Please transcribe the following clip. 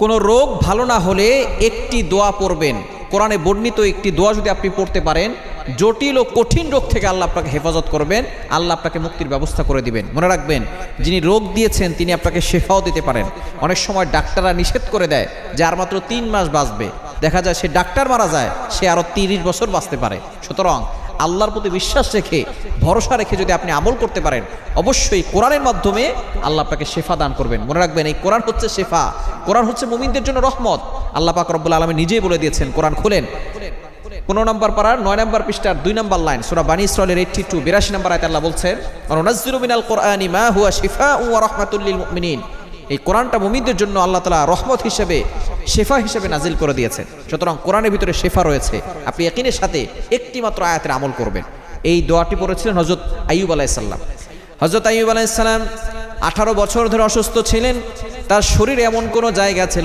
কোনো রোগ ভালো না হলে একটি দোয়া পড়বেন। কোরআনে বর্ণিত একটি দোয়া যদি আপনি পড়তে পারেন, জটিল ও কঠিন রোগ থেকে আল্লাহ আপনাকে হেফাজত করবেন, আল্লাহ আপনাকে মুক্তির ব্যবস্থা করে দিবেন। মনে রাখবেন, যিনি রোগ দিয়েছেন তিনি আপনাকে শেফাও দিতে পারেন। অনেক সময় ডাক্তাররা নিষেধ করে দেয় যে আর মাত্র 3 মাস বাঁচবে, দেখা যায় সে ডাক্তার মারা যায়, সে আরও 30 বছর বাঁচতে পারে। সুতরাং আল্লাহর প্রতি বিশ্বাস রেখে, ভরসা রেখে যদি আপনি আমল করতে পারেন, অবশ্যই কোরআনের মাধ্যমে আল্লাহ আপনাকে শেফা দান করবেন। মনে রাখবেন, এই কোরআন হচ্ছে শেফা, কোরআন হচ্ছে মুমিনদের জন্য রহমত। আল্লাহ পাক রব্বুল আলামিন নিজেই বলে দিয়েছেন, কোরআন খুলেন 15 নম্বর পারার 9 নম্বর পৃষ্ঠার 2 নম্বর লাইন, সূরা বানী ইসরাঈলের 82 82 নম্বর আয়াতে আল্লাহ বলছেন, ওয়ানুনাজ্জিলু মিনাল কোরআনি মা হুয়া শিফাউন ওয়া রাহমাতুল লিল মুমিনিন। এই কোরআনটা মুমিনদের জন্য আল্লাহ তাআলা রহমত হিসেবে, শেফা হিসেবে নাজিল করে দিয়েছেন। সুতরাং কোরআনের ভিতরে শেফা রয়েছে। আপনি ইয়াকিনের সাথে একটি মাত্র আয়াতের আমল করবেন। এই দোয়াটি পড়েছিলেন হযরত আইয়ুব আলাইহিস সালাম। হযরত আইয়ুব আলাইহিস সালাম 18 বছর ধরে অসুস্থ ছিলেন। তার শরীরে এমন কোনো জায়গা ছিল না